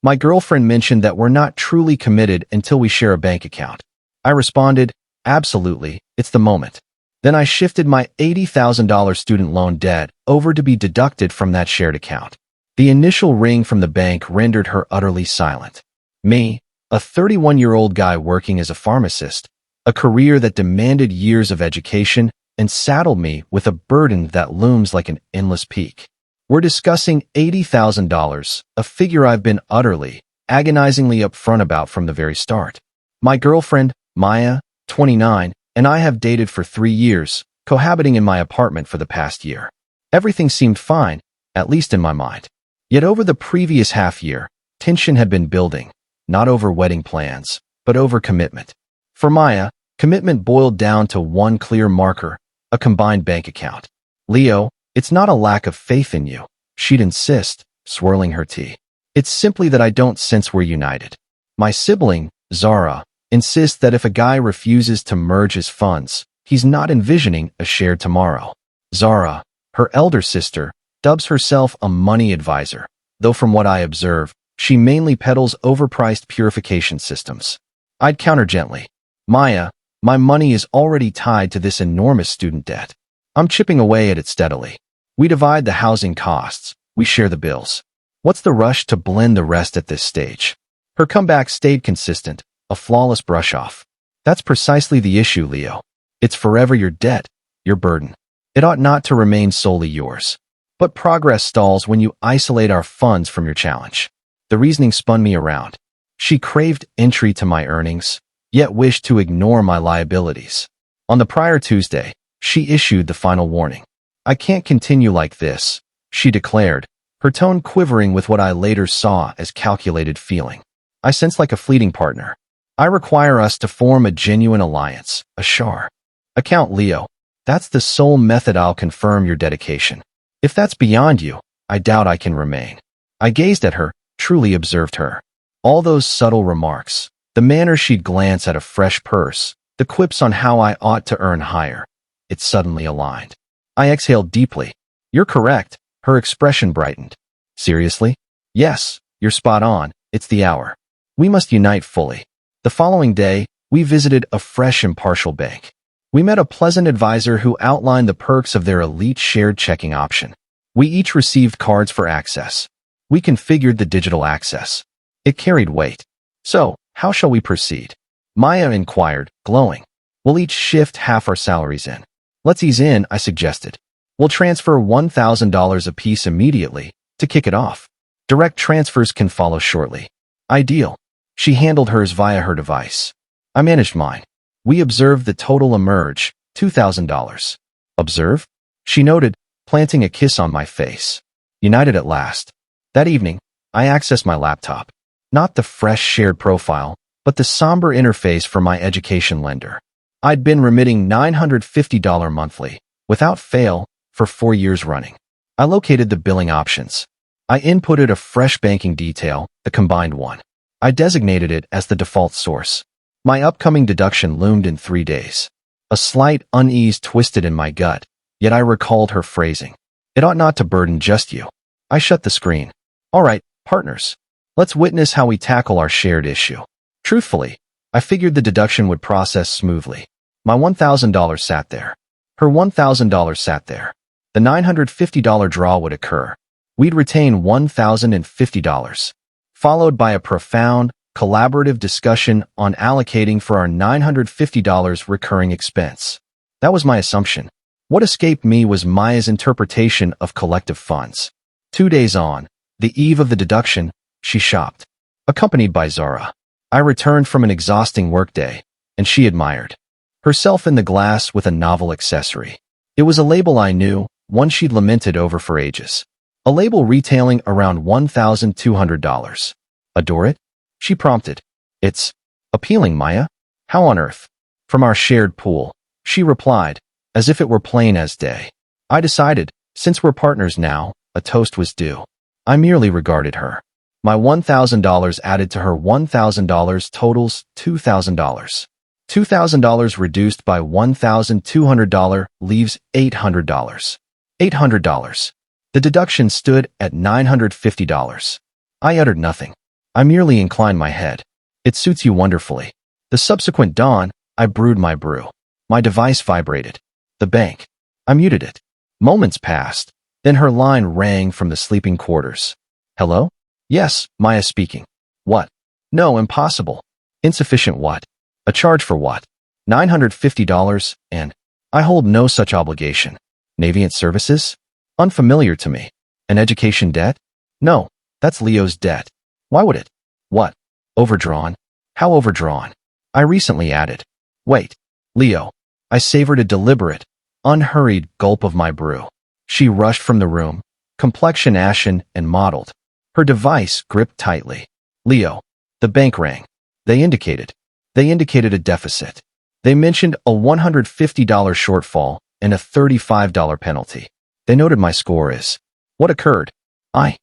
My girlfriend mentioned that we're not truly committed until we share a bank account. I responded, absolutely, it's the moment. Then I shifted my $80,000 student loan debt over to be deducted from that shared account. The initial ring from the bank rendered her utterly silent. Me, a 31-year-old guy working as a pharmacist, a career that demanded years of education and saddled me with a burden that looms like an endless peak. We're discussing $80,000, a figure I've been utterly, agonizingly upfront about from the very start. My girlfriend, Maya, 29, and I have dated for 3 years, cohabiting in my apartment for the past year. Everything seemed fine, at least in my mind. Yet over the previous half year, tension had been building, not over wedding plans, but over commitment. For Maya, commitment boiled down to one clear marker, a combined bank account. Leo, it's not a lack of faith in you, she'd insist, swirling her tea. It's simply that I don't sense we're united. My sibling, Zara, insists that if a guy refuses to merge his funds, he's not envisioning a shared tomorrow. Zara, her elder sister, dubs herself a money advisor, though from what I observe, she mainly peddles overpriced purification systems. I'd counter gently. Maya, my money is already tied to this enormous student debt. I'm chipping away at it steadily. We divide the housing costs. We share the bills. What's the rush to blend the rest at this stage? Her comeback stayed consistent, a flawless brush-off. That's precisely the issue, Leo. It's forever your debt, your burden. It ought not to remain solely yours. But progress stalls when you isolate our funds from your challenge. The reasoning spun me around. She craved entry to my earnings, yet wished to ignore my liabilities. On the prior Tuesday, she issued the final warning. I can't continue like this, she declared, her tone quivering with what I later saw as calculated feeling. I sense like a fleeting partner. I require us to form a genuine alliance, a shar. Account Leo. That's the sole method I'll confirm your dedication. If that's beyond you, I doubt I can remain. I gazed at her, truly observed her. All those subtle remarks, the manner she'd glance at a fresh purse, the quips on how I ought to earn higher. It suddenly aligned. I exhaled deeply. You're correct. Her expression brightened. Seriously? Yes, you're spot on. It's the hour. We must unite fully. The following day, we visited a fresh impartial bank. We met a pleasant advisor who outlined the perks of their elite shared checking option. We each received cards for access. We configured the digital access. It carried weight. So, how shall we proceed? Maya inquired, glowing. We'll each shift half our salaries in. Let's ease in, I suggested. We'll transfer $1,000 apiece immediately to kick it off. Direct transfers can follow shortly. Ideal. She handled hers via her device. I managed mine. We observed the total emerge, $2,000. Observe? She noted, planting a kiss on my face. United at last. That evening, I accessed my laptop. Not the fresh shared profile, but the somber interface for my education lender. I'd been remitting $950 monthly, without fail, for 4 years running. I located the billing options. I inputted a fresh banking detail, the combined one. I designated it as the default source. My upcoming deduction loomed in 3 days. A slight unease twisted in my gut, yet I recalled her phrasing. It ought not to burden just you. I shut the screen. All right, partners. Let's witness how we tackle our shared issue. Truthfully, I figured the deduction would process smoothly. My $1,000 sat there. Her $1,000 sat there. The $950 draw would occur. We'd retain $1,050, followed by a profound, collaborative discussion on allocating for our $950 recurring expense. That was my assumption. What escaped me was Maya's interpretation of collective funds. 2 days on, the eve of the deduction, she shopped. Accompanied by Zara. I returned from an exhausting workday, and she admired herself in the glass with a novel accessory. It was a label I knew, one she'd lamented over for ages. A label retailing around $1,200. Adore it? She prompted. It's appealing, Maya. How on earth? From our shared pool, she replied, as if it were plain as day. I decided, since we're partners now, a toast was due. I merely regarded her. My $1,000 added to her $1,000 totals $2,000. $2,000 reduced by $1,200 leaves $800. $800. The deduction stood at $950. I uttered nothing. I merely inclined my head. It suits you wonderfully. The subsequent dawn, I brewed my brew. My device vibrated. The bank. I muted it. Moments passed. Then her line rang from the sleeping quarters. Hello? Yes, Maya speaking. What? No, impossible. Insufficient what? A charge for what? $950 and I hold no such obligation. Navient services? Unfamiliar to me. An education debt? No, that's Leo's debt. Why would it? What? Overdrawn? How overdrawn? I recently added. Wait. Leo. I savored a deliberate, unhurried gulp of my brew. She rushed from the room, complexion ashen and mottled. Her device gripped tightly. Leo. The bank rang. They indicated a deficit. They mentioned a $150 shortfall and a $35 penalty. They noted my score is. What occurred? I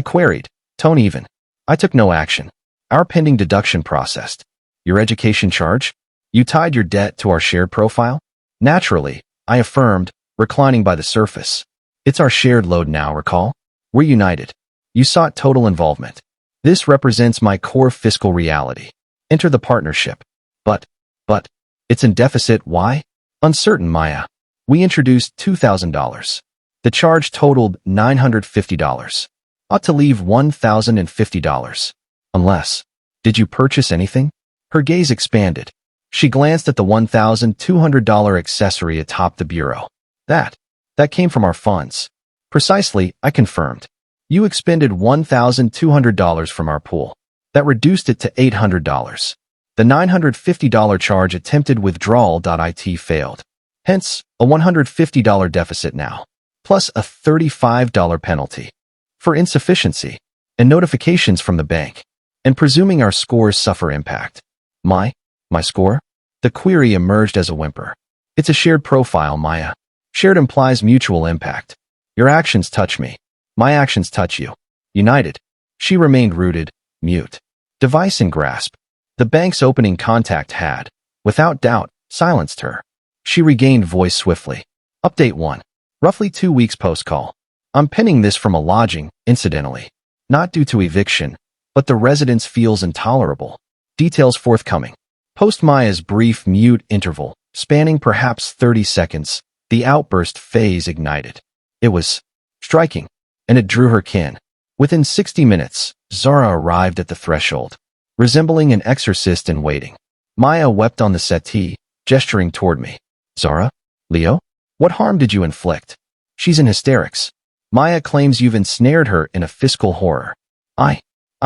queried. Tone even. I took no action. Our pending deduction processed. Your education charge? You tied your debt to our shared profile? Naturally, I affirmed, reclining by the surface. It's our shared load now, recall? We're united. You sought total involvement. This represents my core fiscal reality. Enter the partnership. But, it's in deficit, why? Uncertain, Maya. We introduced $2,000. The charge totaled $950. Ought to leave $1,050. Unless. Did you purchase anything? Her gaze expanded. She glanced at the $1,200 accessory atop the bureau. That came from our funds. Precisely, I confirmed. You expended $1,200 from our pool. That reduced it to $800. The $950 charge attempted withdrawal.it failed. Hence, a $150 deficit now, plus a $35 penalty for insufficiency and notifications from the bank, and presuming our scores suffer impact. My score? The query emerged as a whimper. It's a shared profile, Maya. Shared implies mutual impact. Your actions touch me. My actions touch you. United. She remained rooted, mute. Device in grasp. The bank's opening contact had, without doubt, silenced her. She regained voice swiftly. Update 1. Roughly 2 weeks post-call. I'm penning this from a lodging, incidentally. Not due to eviction, but the residence feels intolerable. Details forthcoming. Post Maya's brief mute interval, spanning perhaps 30 seconds, the outburst phase ignited. It was striking, and it drew her kin. Within 60 minutes, Zara arrived at the threshold, resembling an exorcist in waiting. Maya wept on the settee, gesturing toward me. Zara? Leo? What harm did you inflict? She's in hysterics. Maya claims you've ensnared her in a fiscal horror. I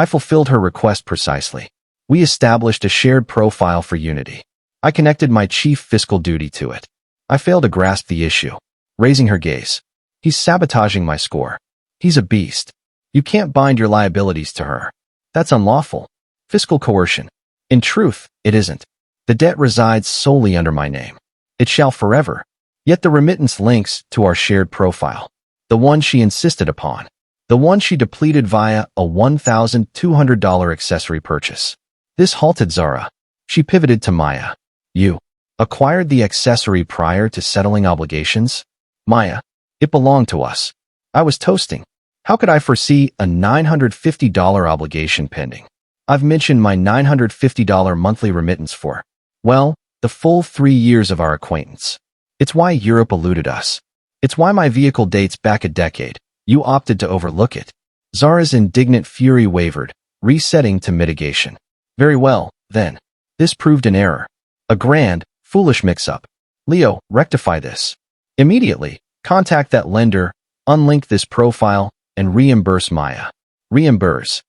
fulfilled her request precisely. We established a shared profile for unity. I connected my chief fiscal duty to it. I failed to grasp the issue. Raising her gaze. He's sabotaging my score. He's a beast. You can't bind your liabilities to her. That's unlawful. Fiscal coercion. In truth, it isn't. The debt resides solely under my name. It shall forever. Yet the remittance links to our shared profile. The one she insisted upon. The one she depleted via a $1,200 accessory purchase. This halted Zara. She pivoted to Maya. You acquired the accessory prior to settling obligations? Maya. It belonged to us. I was toasting. How could I foresee a $950 obligation pending? I've mentioned my $950 monthly remittance for, well, the full 3 years of our acquaintance. It's why Europe eluded us. It's why my vehicle dates back a decade. You opted to overlook it. Zara's indignant fury wavered, resetting to mitigation. Very well, then. This proved an error. A grand, foolish mix-up. Leo, rectify this. Immediately, contact that lender, unlink this profile, and reimburse Maya. Reimburse.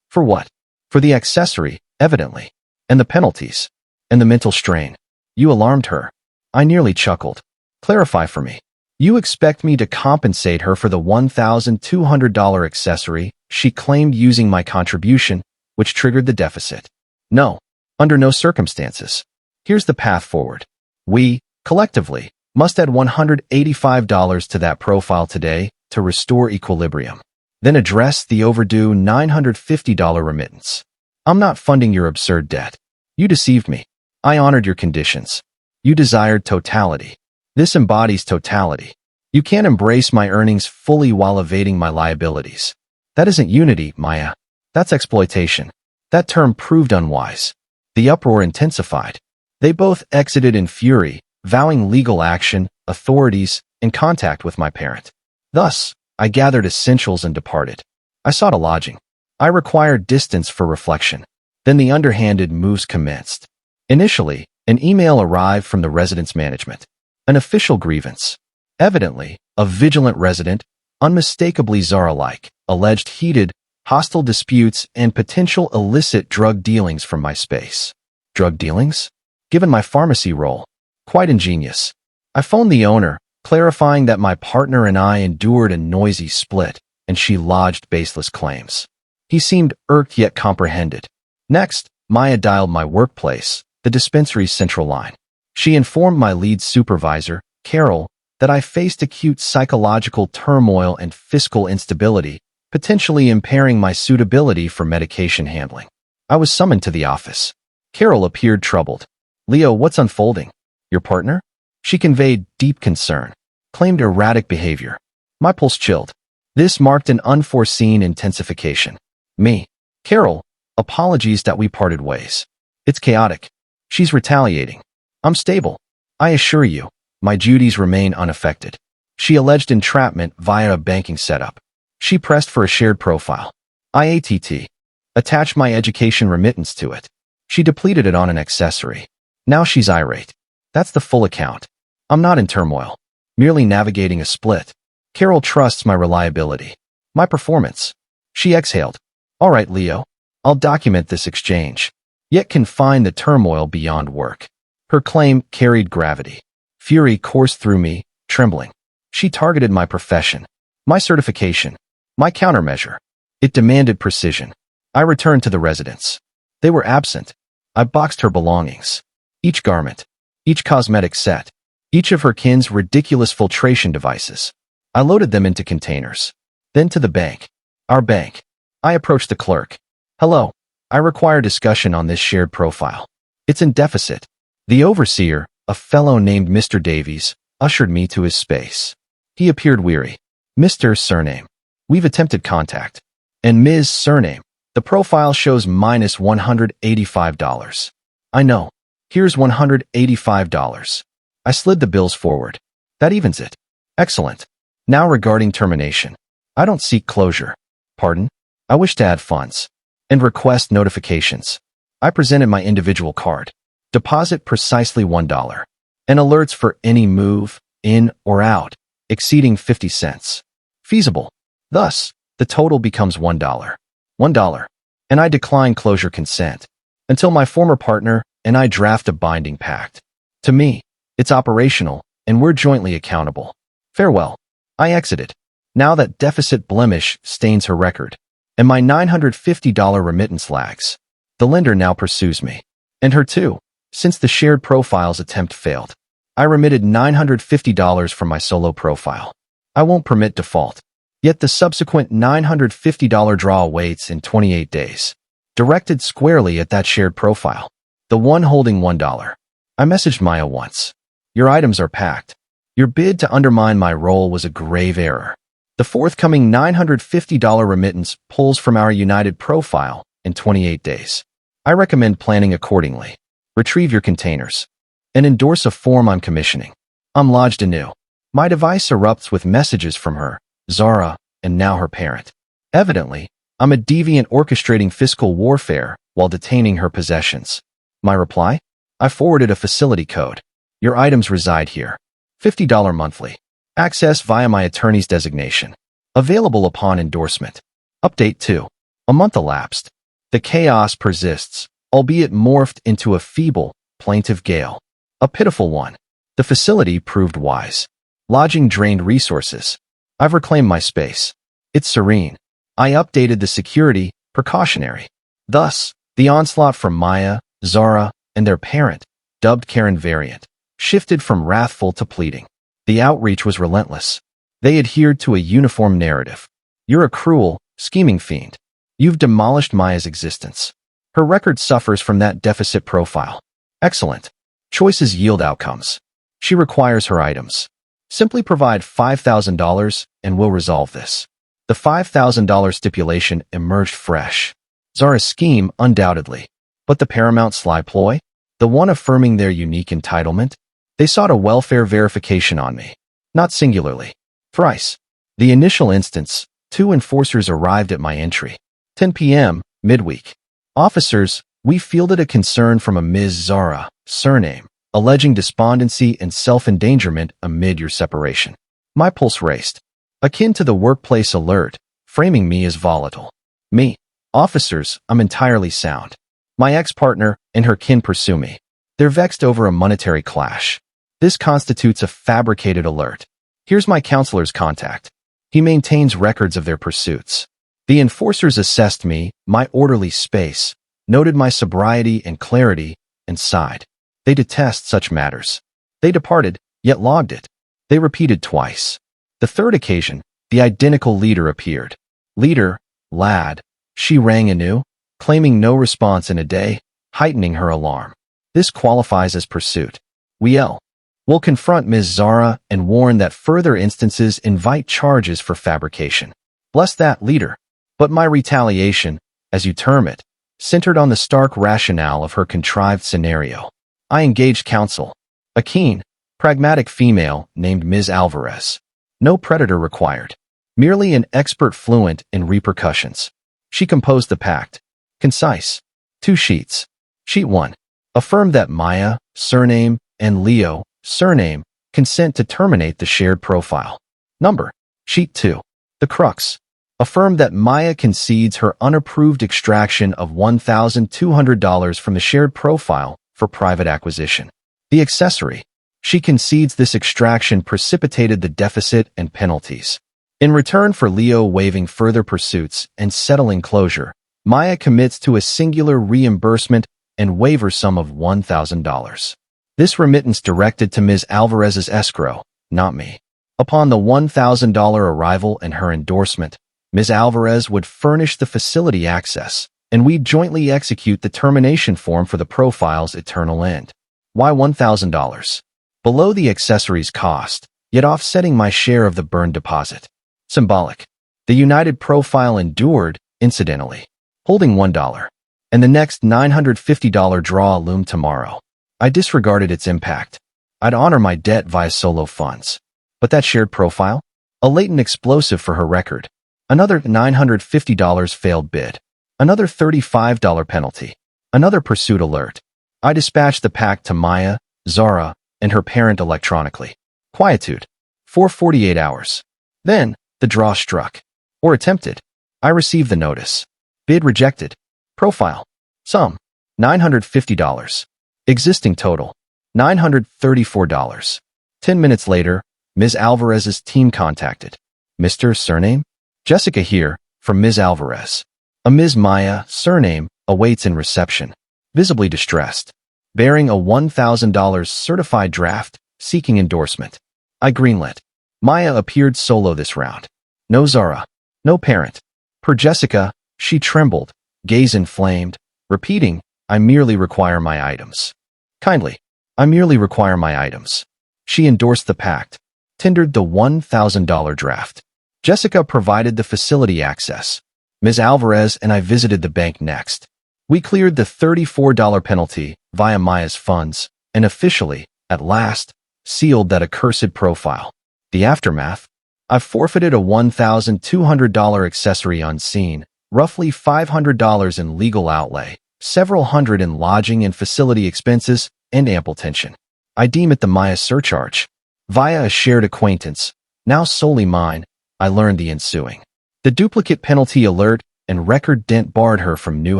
For what? For the accessory, evidently. And the penalties. And the mental strain. You alarmed her. I nearly chuckled. Clarify for me. You expect me to compensate her for the $1,200 accessory she claimed using my contribution, which triggered the deficit? No. Under no circumstances. Here's the path forward. We, collectively, must add $185 to that profile today to restore equilibrium. Then address the overdue $950 remittance. I'm not funding your absurd debt. You deceived me. I honored your conditions. You desired totality. This embodies totality. You can't embrace my earnings fully while evading my liabilities. That isn't unity, Maya. That's exploitation. That term proved unwise. The uproar intensified. They both exited in fury, vowing legal action, authorities, and contact with my parent. Thus, I gathered essentials and departed. I sought a lodging. I required distance for reflection. Then the underhanded moves commenced. Initially, an email arrived from the residence management. An official grievance. Evidently, a vigilant resident, unmistakably Zara-like, alleged heated, hostile disputes and potential illicit drug dealings from my space. Drug dealings? Given my pharmacy role. Quite ingenious. I phoned the owner, clarifying that my partner and I endured a noisy split, and she lodged baseless claims. He seemed irked yet comprehended. Next, Maya dialed my workplace, the dispensary's central line. She informed my lead supervisor, Carol, that I faced acute psychological turmoil and fiscal instability, potentially impairing my suitability for medication handling. I was summoned to the office. Carol appeared troubled. "Leo, what's unfolding? Your partner?" She conveyed deep concern, claimed erratic behavior. My pulse chilled. This marked an unforeseen intensification. Me. "Carol, apologies that we parted ways. It's chaotic. She's retaliating. I'm stable. I assure you, my duties remain unaffected." She alleged entrapment via a banking setup. She pressed for a shared profile. IATT. Attached my education remittance to it. She depleted it on an accessory. Now she's irate. That's the full account. I'm not in turmoil. Merely navigating a split. Carol trusts my reliability. My performance. She exhaled. "All right, Leo. I'll document this exchange, yet confine the turmoil beyond work." Her claim carried gravity. Fury coursed through me, trembling. She targeted my profession, my certification, my countermeasure. It demanded precision. I returned to the residence. They were absent. I boxed her belongings. Each garment, each cosmetic set, each of her kin's ridiculous filtration devices. I loaded them into containers. Then to the bank. Our bank. I approached the clerk. "Hello. I require discussion on this shared profile. It's in deficit." The overseer, a fellow named Mr. Davies, ushered me to his space. He appeared weary. "Mr. Surname. We've attempted contact." "And Ms. Surname. The profile shows minus $185. "I know. Here's $185. I slid the bills forward. "That evens it." "Excellent. Now regarding termination. I don't seek closure." "Pardon? I wish to add funds and request notifications." I presented my individual card. "Deposit precisely $1. And alerts for any move, in or out, exceeding 50 cents. Feasible. Thus, the total becomes $1. $1. And I decline closure consent until my former partner and I draft a binding pact. To me, it's operational, and we're jointly accountable. Farewell." I exited. Now that deficit blemish stains her record, and my $950 remittance lags. The lender now pursues me. And her too, since the shared profiles attempt failed. I remitted $950 from my solo profile. I won't permit default. Yet the subsequent $950 draw awaits in 28 days. Directed squarely at that shared profile. The one holding $1. I messaged Maya once. "Your items are packed. Your bid to undermine my role was a grave error. The forthcoming $950 remittance pulls from our united profile in 28 days. I recommend planning accordingly. Retrieve your containers. And endorse a form I'm commissioning." I'm lodged anew. My device erupts with messages from her, Zara, and now her parent. Evidently, I'm a deviant orchestrating fiscal warfare while detaining her possessions. My reply? I forwarded a facility code. "Your items reside here. $50 monthly. Access via my attorney's designation. Available upon endorsement." Update 2. A month elapsed. The chaos persists, albeit morphed into a feeble, plaintive gale. A pitiful one. The facility proved wise. Lodging drained resources. I've reclaimed my space. It's serene. I updated the security, precautionary. Thus, the onslaught from Maya, Zara, and their parent, dubbed Karen Variant, shifted from wrathful to pleading. The outreach was relentless. They adhered to a uniform narrative. "You're a cruel, scheming fiend. You've demolished Maya's existence. Her record suffers from that deficit profile. Excellent. Choices yield outcomes. She requires her items. Simply provide $5,000 and we'll resolve this." The $5,000 stipulation emerged fresh. Zara's scheme, undoubtedly. But the paramount sly ploy? The one affirming their unique entitlement? They sought a welfare verification on me. Not singularly. Thrice. The initial instance, 2 enforcers arrived at my entry. 10 p.m., midweek. Officers, we fielded a concern from a Ms. Zara, surname, alleging despondency and self-endangerment amid your separation. My pulse raced. Akin to the workplace alert, framing me as volatile. Me. Officers, I'm entirely sound. My ex-partner and her kin pursue me. They're vexed over a monetary clash. This constitutes a fabricated alert. Here's my counselor's contact. He maintains records of their pursuits. The enforcers assessed me, my orderly space, noted my sobriety and clarity, and sighed. They detest such matters. They departed, yet logged it. They repeated twice. The third occasion, the identical leader appeared. Leader, lad, she rang anew, claiming no response in a day, heightening her alarm. This qualifies as pursuit. We'll confront Ms. Zara and warn that further instances invite charges for fabrication. Bless that, leader. But my retaliation, as you term it, centered on the stark rationale of her contrived scenario. I engaged counsel. A keen, pragmatic female named Ms. Alvarez. No predator required. Merely an expert fluent in repercussions. She composed the pact. Concise. 2 sheets. Sheet 1. Affirmed that Maya, surname, and Leo, surname, consent to terminate the shared profile. Number. Sheet 2. The crux. Affirmed that Maya concedes her unapproved extraction of $1,200 from the shared profile for private acquisition. The accessory. She concedes this extraction precipitated the deficit and penalties. In return for Leo waiving further pursuits and settling closure, Maya commits to a singular reimbursement and waiver sum of $1,000. This remittance directed to Ms. Alvarez's escrow, not me. Upon the $1,000 arrival and her endorsement, Ms. Alvarez would furnish the facility access, and we'd jointly execute the termination form for the profile's eternal end. Why $1,000? Below the accessory's cost, yet offsetting my share of the burn deposit. Symbolic. The united profile endured, incidentally, holding $1, and the next $950 draw loomed tomorrow. I disregarded its impact. I'd honor my debt via solo funds. But that shared profile? A latent explosive for her record. Another $950 failed bid. Another $35 penalty. Another pursuit alert. I dispatched the pack to Maya, Zara, and her parent electronically. Quietude. For 48 hours. Then, the draw struck. Or attempted. I received the notice. Bid rejected. Profile. Sum. $950. Existing total. $934. 10 minutes later, Ms. Alvarez's team contacted. Mr. Surname? Jessica here, from Ms. Alvarez. A Ms. Maya, surname, awaits in reception. Visibly distressed. Bearing a $1,000 certified draft, seeking endorsement. I greenlit. Maya appeared solo this round. No Zara. No parent. Per Jessica, she trembled, gaze inflamed, repeating, I merely require my items. Kindly. I merely require my items. She endorsed the pact. Tendered the $1,000 draft. Jessica provided the facility access. Ms. Alvarez and I visited the bank next. We cleared the $34 penalty via Maya's funds and officially, at last, sealed that accursed profile. The aftermath? I forfeited a $1,200 accessory unseen, roughly $500 in legal outlay, several hundred in lodging and facility expenses, and ample tension. I deem it the Maya surcharge. Via a shared acquaintance, now solely mine, I learned the ensuing. The duplicate penalty alert and record dent barred her from new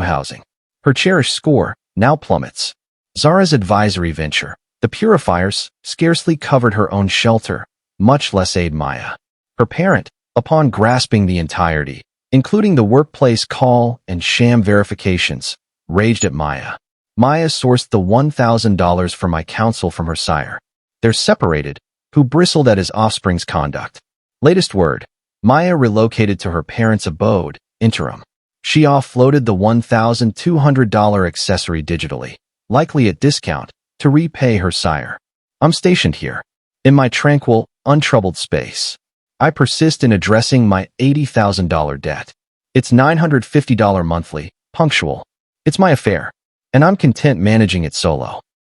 housing. Her cherished score now plummets. Zara's advisory venture, the purifiers, scarcely covered her own shelter, much less aid Maya. Her parent, upon grasping the entirety, including the workplace call and sham verifications, raged at Maya. Maya sourced the $1,000 for my counsel from her sire. They're separated, who bristled at his offspring's conduct. Latest word, Maya relocated to her parents' abode, interim. She offloaded the $1,200 accessory digitally, likely at discount, to repay her sire. I'm stationed here, in my tranquil, untroubled space. I persist in addressing my $80,000 debt. It's $950 monthly, punctual. It's my affair, and I'm content managing it solo.